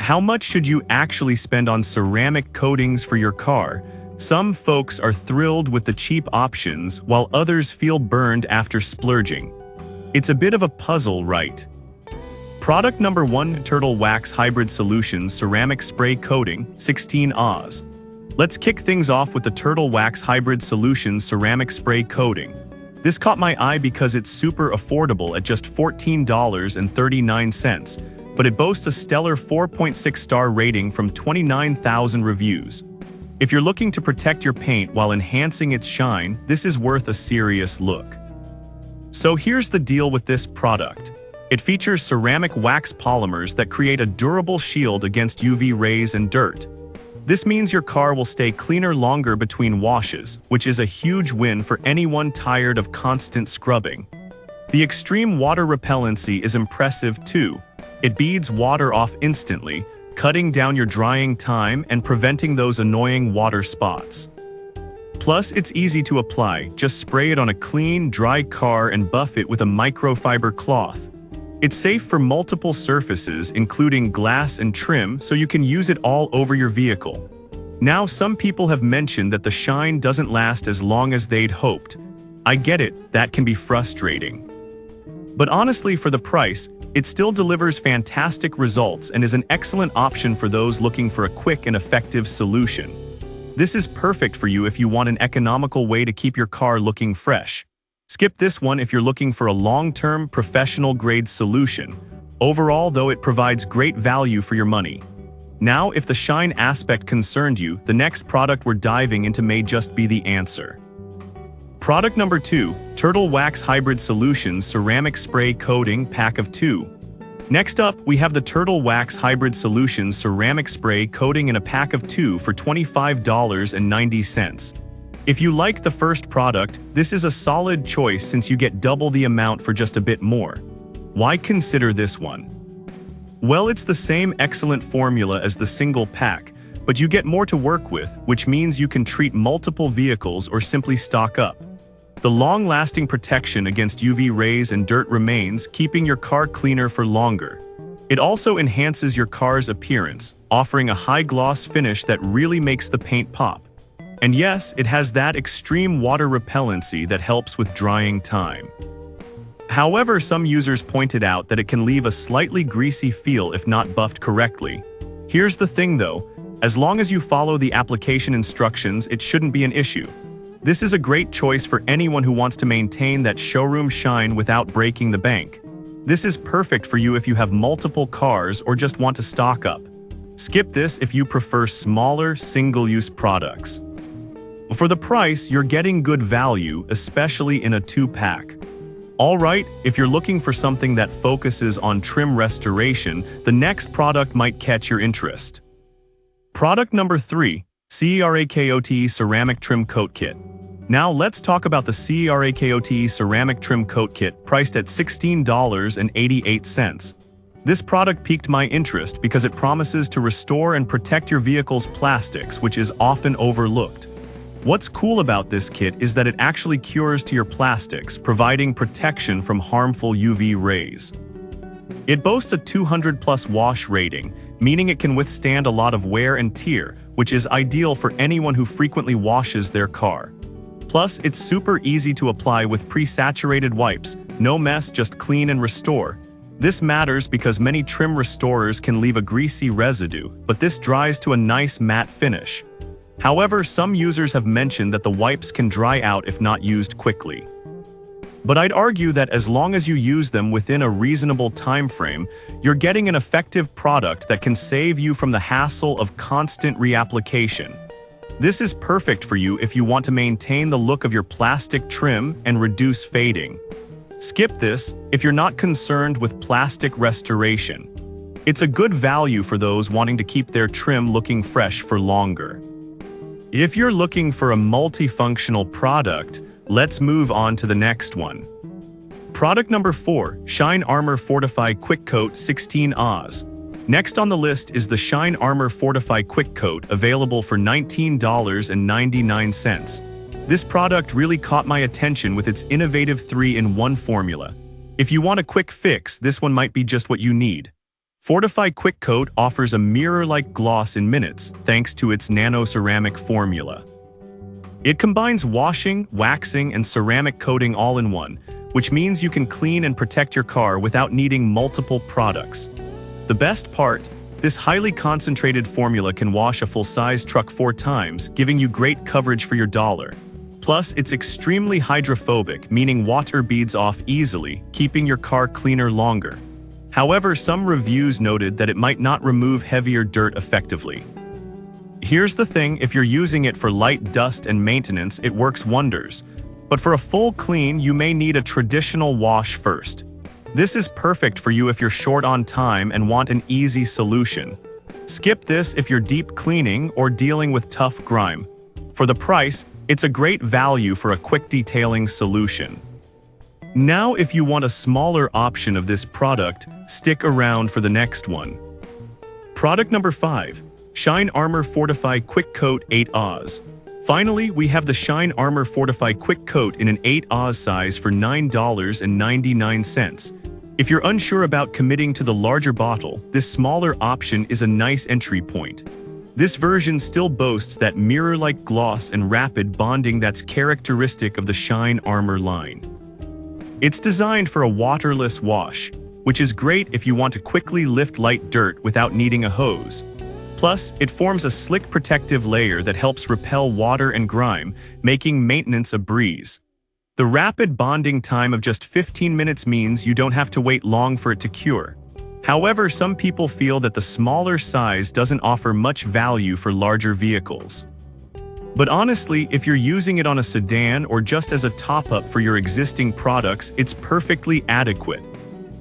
How much should you actually spend on ceramic coatings for your car? Some folks are thrilled with the cheap options, while others feel burned after splurging. It's a bit of a puzzle, right? Product number 1, Turtle Wax Hybrid Solutions Ceramic Spray Coating, 16 Oz. Let's kick things off with the Turtle Wax Hybrid Solutions Ceramic Spray Coating. This caught my eye because it's super affordable at just $14.39, but it boasts a stellar 4.6-star rating from 29,000 reviews. If you're looking to protect your paint while enhancing its shine, this is worth a serious look. So here's the deal with this product. It features ceramic wax polymers that create a durable shield against UV rays and dirt. This means your car will stay cleaner longer between washes, which is a huge win for anyone tired of constant scrubbing. The extreme water repellency is impressive too. It beads water off instantly, cutting down your drying time and preventing those annoying water spots. Plus, it's easy to apply. Just spray it on a clean, dry car and buff it with a microfiber cloth. It's safe for multiple surfaces, including glass and trim, so you can use it all over your vehicle. Now, some people have mentioned that the shine doesn't last as long as they'd hoped. I get it, that can be frustrating. But honestly, for the price, it still delivers fantastic results and is an excellent option for those looking for a quick and effective solution. This is perfect for you if you want an economical way to keep your car looking fresh. Skip this one if you're looking for a long-term, professional-grade solution. Overall, though, it provides great value for your money. Now, if the shine aspect concerned you, the next product we're diving into may just be the answer. Product number 2, Turtle Wax Hybrid Solutions Ceramic Spray Coating Pack of 2. Next up, we have the Turtle Wax Hybrid Solutions Ceramic Spray Coating in a pack of 2 for $25.90. If you like the first product, this is a solid choice since you get double the amount for just a bit more. Why consider this one? Well, it's the same excellent formula as the single pack, but you get more to work with, which means you can treat multiple vehicles or simply stock up. The long-lasting protection against UV rays and dirt remains, keeping your car cleaner for longer. It also enhances your car's appearance, offering a high-gloss finish that really makes the paint pop. And yes, it has that extreme water repellency that helps with drying time. However, some users pointed out that it can leave a slightly greasy feel if not buffed correctly. Here's the thing though, as long as you follow the application instructions, it shouldn't be an issue. This is a great choice for anyone who wants to maintain that showroom shine without breaking the bank. This is perfect for you if you have multiple cars or just want to stock up. Skip this if you prefer smaller, single-use products. For the price, you're getting good value, especially in a 2-pack. Alright, if you're looking for something that focuses on trim restoration, the next product might catch your interest. Product number 3, CERAKOT Ceramic Trim Coat Kit. Now let's talk about the CERAKOT Ceramic Trim Coat Kit, priced at $16.88. This product piqued my interest because it promises to restore and protect your vehicle's plastics, which is often overlooked. What's cool about this kit is that it actually cures to your plastics, providing protection from harmful UV rays. It boasts a 200+ wash rating, meaning it can withstand a lot of wear and tear, which is ideal for anyone who frequently washes their car. Plus, it's super easy to apply with pre-saturated wipes, no mess, just clean and restore. This matters because many trim restorers can leave a greasy residue, but this dries to a nice matte finish. However, some users have mentioned that the wipes can dry out if not used quickly. But I'd argue that as long as you use them within a reasonable time frame, you're getting an effective product that can save you from the hassle of constant reapplication. This is perfect for you if you want to maintain the look of your plastic trim and reduce fading. Skip this if you're not concerned with plastic restoration. It's a good value for those wanting to keep their trim looking fresh for longer. If you're looking for a multifunctional product, let's move on to the next one. Product number 4, Shine Armor Fortify Quick Coat 16 Oz. Next on the list is the Shine Armor Fortify Quick Coat, available for $19.99. This product really caught my attention with its innovative 3-in-1 formula. If you want a quick fix, this one might be just what you need. Fortify Quick Coat offers a mirror-like gloss in minutes thanks to its nano-ceramic formula. It combines washing, waxing, and ceramic coating all in one, which means you can clean and protect your car without needing multiple products. The best part, this highly concentrated formula can wash a full-size truck 4 times, giving you great coverage for your dollar. Plus, it's extremely hydrophobic, meaning water beads off easily, keeping your car cleaner longer. However, some reviews noted that it might not remove heavier dirt effectively. Here's the thing, if you're using it for light dust and maintenance, it works wonders. But for a full clean, you may need a traditional wash first. This is perfect for you if you're short on time and want an easy solution. Skip this if you're deep cleaning or dealing with tough grime. For the price, it's a great value for a quick detailing solution. Now, if you want a smaller option of this product, stick around for the next one. Product number 5. Shine Armor Fortify Quick Coat 8 Oz. Finally, we have the Shine Armor Fortify Quick Coat in an 8 Oz size for $9.99. If you're unsure about committing to the larger bottle, this smaller option is a nice entry point. This version still boasts that mirror-like gloss and rapid bonding that's characteristic of the Shine Armor line. It's designed for a waterless wash, which is great if you want to quickly lift light dirt without needing a hose. Plus, it forms a slick protective layer that helps repel water and grime, making maintenance a breeze. The rapid bonding time of just 15 minutes means you don't have to wait long for it to cure. However, some people feel that the smaller size doesn't offer much value for larger vehicles. But honestly, if you're using it on a sedan or just as a top-up for your existing products, it's perfectly adequate.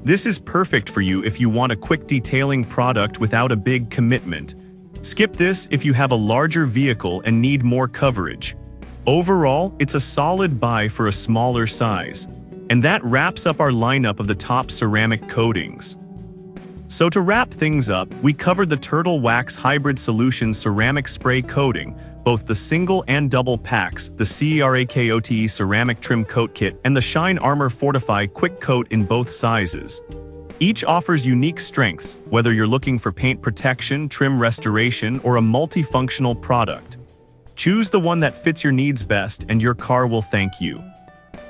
This is perfect for you if you want a quick detailing product without a big commitment. Skip this if you have a larger vehicle and need more coverage. Overall, it's a solid buy for a smaller size. And that wraps up our lineup of the top ceramic coatings. So to wrap things up, we covered the Turtle Wax Hybrid Solution ceramic spray coating, both the single and double packs, the CERAKOTE ceramic trim coat kit, and the Shine Armor Fortify Quick Coat in both sizes. Each offers unique strengths, whether you're looking for paint protection, trim restoration, or a multifunctional product. Choose the one that fits your needs best and your car will thank you.